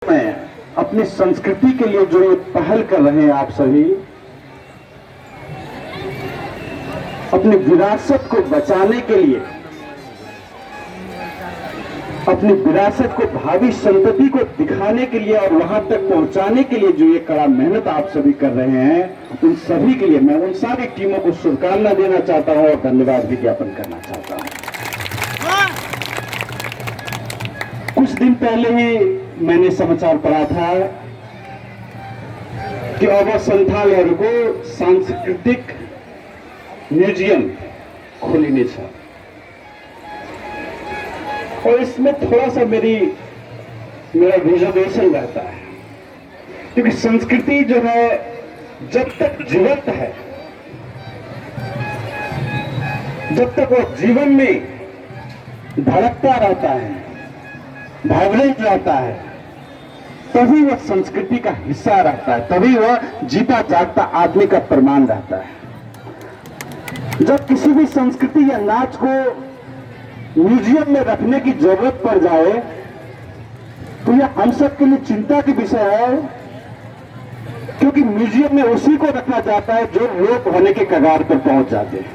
में अपनी संस्कृति के लिए जो ये पहल कर रहे हैं आप सभी, अपनी विरासत को बचाने के लिए, अपनी विरासत को भावी संतति को दिखाने के लिए और वहां तक पहुंचाने के लिए जो ये कड़ा मेहनत आप सभी कर रहे हैं, उन सभी के लिए मैं उन सारी टीमों को शुभकामना देना चाहता हूं और धन्यवाद भी ज्ञापन करना चाहता हूं। कुछ दिन पहले ही मैंने समाचार पढ़ा था कि अब संथालहरूको सांस्कृतिक म्यूजियम खोलिने छ और इसमें थोड़ा सा मेरा रिजर्वेशन रहता है, क्योंकि संस्कृति जो है जब तक जीवंत है, जब तक वो जीवन में धड़कता रहता है, वाइब्रेंट रहता है, तभी वह संस्कृति का हिस्सा रहता है, तभी वह जीता जागता आदमी का प्रमाण रहता है। जब किसी भी संस्कृति या नाच को म्यूजियम में रखने की जरूरत पड़ जाए तो यह हम सब के लिए चिंता की विषय है, क्योंकि म्यूजियम में उसी को रखा जाता है जो लोप होने के कगार पर पहुंच जाते हैं।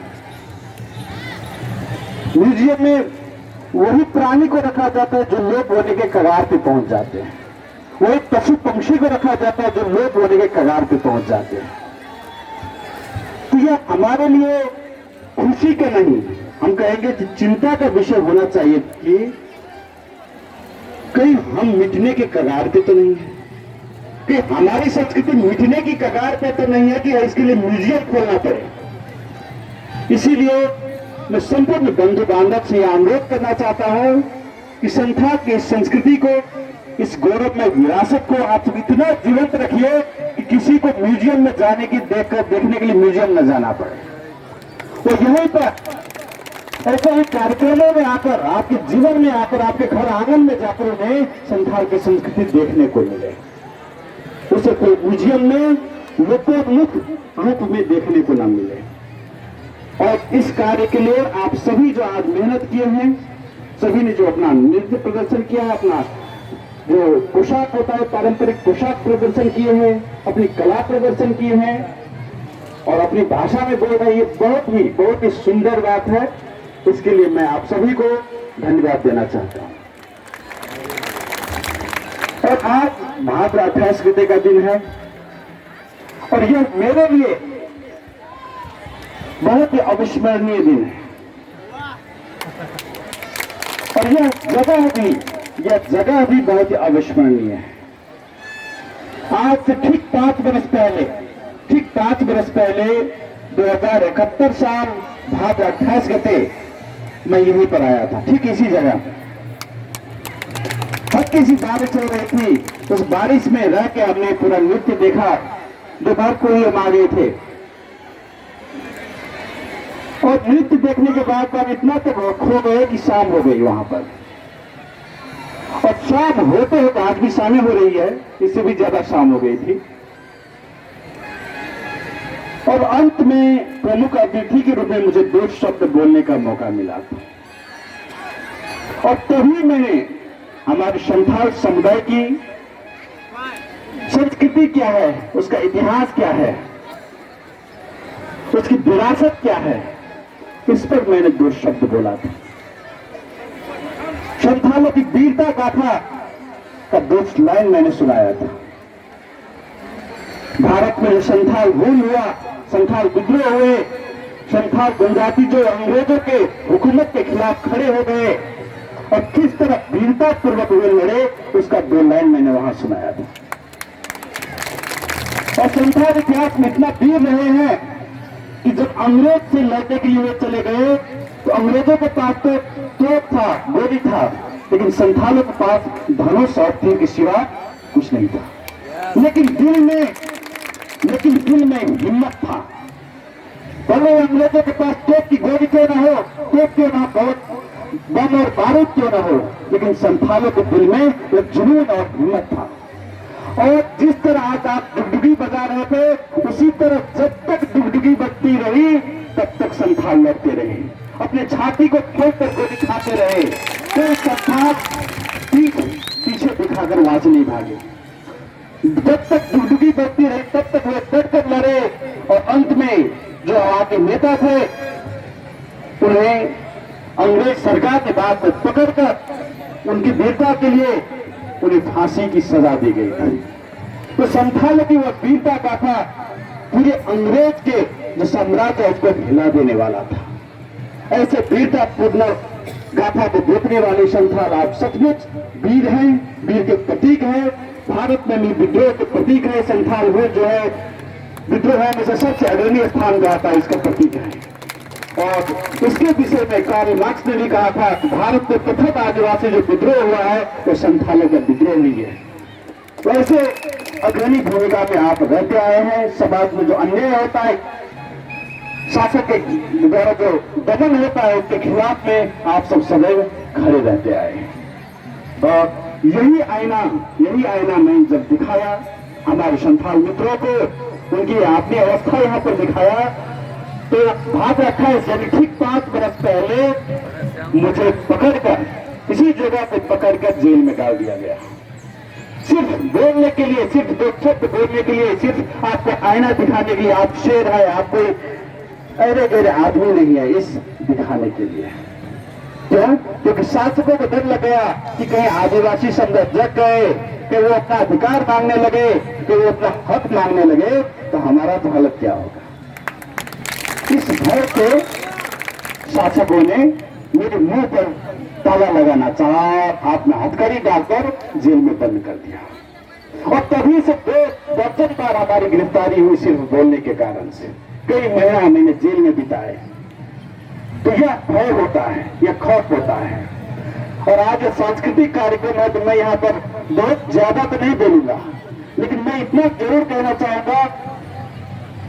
म्यूजियम में वही प्राणी को रखा जाता है जो लोप होने के कगार पे पहुंच जाते हैं, वही पशु पंक्षी को रखा जाता है जो लोप होने के कगार पे पहुंच जाते हैं। तो यह हमारे लिए खुशी का नहीं, हम कहेंगे कि चिंता का विषय होना चाहिए कि कहीं हम मिटने के कगार पे तो नहीं है, कि हमारी संस्कृति मिटने की कगार पे तो नहीं है कि इसके लिए म्यूजियम खोलना पड़े। इसीलिए मैं संपूर्ण बंधु बांधव से यह अनुरोध करना चाहता हूं कि संथाल की संस्कृति को, इस गौरवमय विरासत को आप इतना जीवंत रखिए कि किसी को म्यूजियम में जाने की देखने के लिए म्यूजियम न जाना पड़े। और यहीं पर ऐसे ही कार्यक्रमों में आकर, आपके जीवन में आकर, आपके घर आंगन में जाकर उन्हें संथाल की संस्कृति देखने को मिले, उसे कोई म्यूजियम में लोकोन्मुख रूप में देखने को न मिले। और इस कार्य के लिए आप सभी जो आज मेहनत किए हैं, सभी ने जो अपना नृत्य प्रदर्शन किया है, अपना जो पोशाक होता है पारंपरिक पोशाक प्रदर्शन किए हैं, अपनी कला प्रदर्शन किए हैं और अपनी भाषा में बोल रहे हैं, ये बहुत ही सुंदर बात है। इसके लिए मैं आप सभी को धन्यवाद देना चाहता हूं। और आज भाद्र 28 गते का दिन है और यह मेरे लिए बहुत ही अविस्मरणीय दिन है। और यह जगह भी बहुत ही अविस्मरणीय है। आज से ठीक 5 बरस पहले 2071 साल भाद्र 28 गते मैं यहीं पर आया था, ठीक इसी जगह। हल्की सी बारिश हो रही थी, उस बारिश में रह के हमने पूरा नृत्य देखा। दोपहर को ही हम आ गए थे और नृत्य देखने के बाद हम इतना तक खो गए कि शाम हो गई वहां पर। और शाम होते होते आज भी शाम हो रही है, इससे भी ज्यादा शाम हो गई थी। और अंत में प्रमुख अतिथि के रूप में मुझे 2 शब्द बोलने का मौका मिला था और तभी मैंने हमारे संथाल समुदाय की संस्कृति क्या है, उसका इतिहास क्या है, उसकी विरासत क्या है, इस पर मैंने 2 शब्द बोला था। संथालों की वीरता गाथा का 2 लाइन मैंने सुनाया था। भारत में संथाल भूल हुआ, संथाल विद्रोह हुए, संथाल जनजाति जो अंग्रेजों के हुकूमत के खिलाफ खड़े हो गए और किस तरह वीरता पूर्वक वे लड़े, उसका 2 लाइन मैंने वहां सुनाया था। और संथाल इतिहास में इतना वीर रहे हैं कि जब अंग्रेज से लड़ने के लिए वे चले गए तो अंग्रेजों के पास तो तोप था, गोली था, लेकिन संथालों के पास धनुष और तीर के सिवा कुछ नहीं था। लेकिन दिल में हिम्मत था। भले अंग्रेजों के पास तोप की गोली क्यों ना हो, तोप क्यों ना हो, बम और बारूद क्यों ना हो, लेकिन संथालों के दिल में एक जुनून और हिम्मत था। और जिस तरह आज आप डुगडुगी बजा रहे थे, उसी तरह जब तक डुगडुगी बजती रही तब तक संथाल लड़ते रहे, अपने छाती को खोलकर गोली खाते रहे। तो संथाल पीछे दिखा दिखाकर वहां से नहीं भागे। जब तक डुगडुगी बढ़ती रही तब तक वे डटकर लड़े और अंत में जो आगे नेता थे उन्हें अंग्रेज सरकार के बात को पकड़कर उनकी वीरता के लिए उन्हें फांसी की सजा दी गई थी। तो संथाल की वह वीरता गाथा पूरे अंग्रेज के जो साम्राज्य है उसको हिला देने वाला था। ऐसे वीरता पूर्ण गाथा को देखने वाले संथाल आप सचमुच वीर हैं, वीर के प्रतीक हैं। भारत में भी विद्रोह के प्रतीक है संथाल। वो जो है विद्रोह में से सबसे अग्रणी स्थान गाता है, इसका प्रतीक है। और इसके विषय में कार्ल मार्क्स ने भी कहा था कि भारत में प्रथम आदिवासी जो विद्रोह हुआ है वो संथालों का विद्रोह नहीं है। तो ऐसे अग्रणी भूमिका में आप रहते आए हैं। समाज में जो अन्याय होता है, शासक के द्वारा जो दमन होता है उसके खिलाफ में आप सब सदैव खड़े रहते आए हैं। और यही आईना मैंने जब दिखाया हमारे संथाल मित्रों को, उनकी आपने अवस्था यहाँ पर दिखाया, तो भाग रखा है यानी ठीक 5 बरस पहले मुझे पकड़कर इसी जगह पे पकड़कर जेल में डाल दिया गया। सिर्फ बोलने के लिए, सिर्फ 2 शब्द बोलने के लिए, सिर्फ आपको आईना दिखाने के लिए। आप शेर है, आप कोई अरे गहरे आदमी नहीं है, इस दिखाने के लिए। क्यों? क्योंकि शासकों को डर लग गया कि कहीं आदिवासी समुदाय जग गए, कि वो अपना अधिकार मांगने लगे, कि वो अपना हक मांगने लगे, तो हमारा तो हालत क्या होगा। इस भय के शासकों ने मेरे मुंह पर ताला लगाना चाहा, आपने हथकड़ी डालकर जेल में बंद कर दिया। और तभी से 2 दर्जन बार हमारी गिरफ्तारी हुई सिर्फ बोलने के कारण से। कई महीना मैंने जेल में बिताए। तो यह भय होता है, यह खौफ होता है। और आज सांस्कृतिक कार्यक्रम है तो मैं यहाँ पर बहुत ज्यादा तो नहीं बोलूंगा, लेकिन मैं इतना जरूर कहना चाहूंगा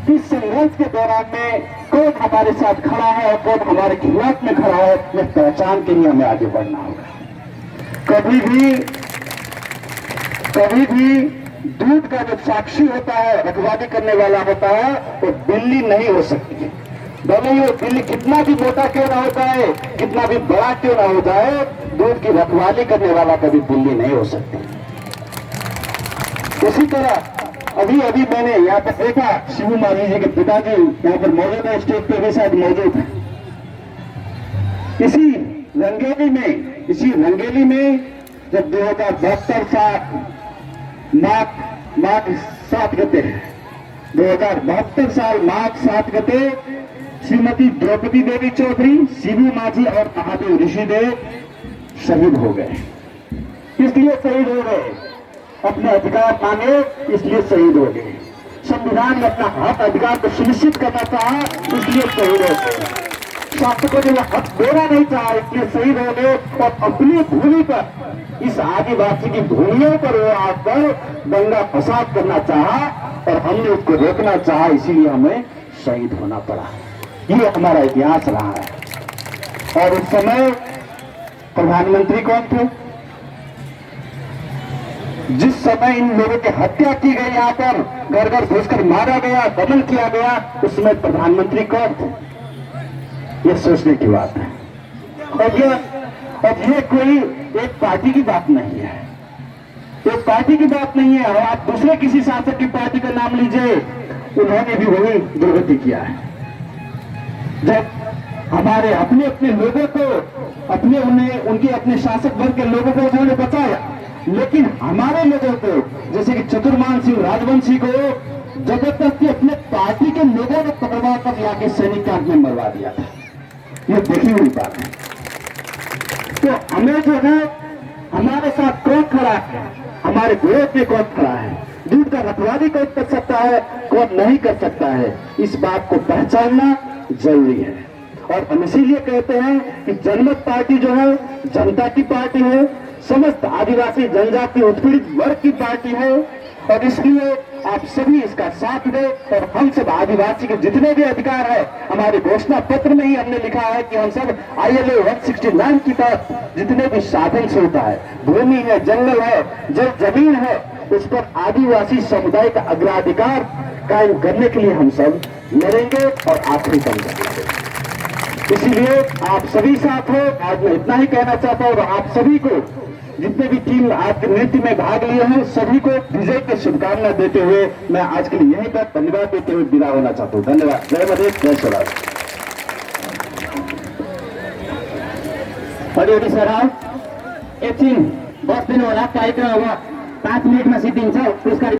कि संघर्ष के दौरान में कौन हमारे साथ खड़ा है और कौन हमारे खिलाफ में खड़ा है, यह पहचान के लिए हमें आगे बढ़ना होगा। कभी भी दूध का जो साक्षी होता है, रखवाली करने वाला होता है, वो बिल्ली नहीं हो सकती। भले ही वो बिल्ली कितना भी मोटा क्यों ना हो जाए, कितना भी बड़ा क्यों ना हो जाए, दूध की रखवाली करने वाला कभी बिल्ली नहीं हो सकती। उसी तरह अभी मैंने यहाँ पर देखा शिबू माझी जी के पिताजी यहाँ पर मौजूद है, स्टेज पे भी शायद मौजूद है। इसी रंगेली में जब 2072 साल माघ 7 गते 2072 साल माघ 7 गते श्रीमती द्रौपदी देवी चौधरी, शिबू माझी और महादेव ऋषिदेव शहीद हो गए। इसलिए शहीद हो गए, अपने अधिकार मांगे इसलिए शहीद हो गए। संविधान में अपना हक अधिकार को सुनिश्चित करना चाहा इसलिए शहीद हो गए। शासकों ने हक देना नहीं चाहा इसलिए शहीद हो गए। और अपनी भूमि पर, इस आदिवासी की भूमियों पर वो आकर दंगा फसाद करना चाहा और हमने उसको रोकना चाहा, इसीलिए हमें शहीद होना पड़ा। ये हमारा इतिहास रहा है। और उस समय प्रधानमंत्री कौन थे? जिस समय इन लोगों की हत्या की गई, यहाँ पर घर घर घुसकर मारा गया, दमन किया गया, उस समय प्रधानमंत्री कौन थे? ये सोचने की बात है। और ये कोई एक पार्टी की बात नहीं है, एक पार्टी की बात नहीं है। और आप दूसरे किसी शासक की पार्टी का नाम लीजिए, उन्होंने भी वही दुर्गति किया है। जब हमारे अपने लोगों को उनके अपने शासक वर्ग के लोगों को उन्होंने बचाया, लेकिन हमारे लोगों को जैसे कि चतुर्मान सिंह राजवंशी को जबरदस्ती अपने पार्टी के लोगों ने पकड़वा कर लाके सैनिक कैंप में मरवा दिया था। ये देखी हुई बात है। तो हमें जो है, हमारे साथ कौन खड़ा है, हमारे विरोध में कौन खड़ा है, दूध का रखवाली कौन कर सकता है, कौन नहीं कर सकता है, इस बात को पहचानना जरूरी है। और हम इसीलिए कहते हैं कि जनमत पार्टी जो है जनता की पार्टी है, समस्त आदिवासी जनजाति उत्पीड़ित वर्ग की पार्टी है। और इसलिए आप सभी इसका साथ दें। और हम सब आदिवासी के जितने भी अधिकार है, हमारे घोषणा पत्र में ही हमने लिखा है कि हम सब ILA 169 की तरफ जितने भी साधन से होता है, भूमि है, जंगल है, जमीन है, उस पर आदिवासी समुदाय का अग्राधिकार कायम करने के लिए हम सब लड़ेंगे और आखिरी तक लड़ेंगे। इसीलिए आप सभी साथ हो। आज मैं इतना ही कहना चाहता हूँ और आप सभी को जितने भी टीम आज के नृत्य में भाग लिए हैं सभी को विजय की शुभकामना देते हुए मैं आज के लिए यहीं पर धन्यवाद देते हुए विदा होना चाहता हूँ। धन्यवाद। जय मधेश, जय स्वराज। हजुर सर एकछिन बस्दिनु होला, कार्यक्रम अब 5 मिनटमा सिद्धिन्छ। पुरस्कार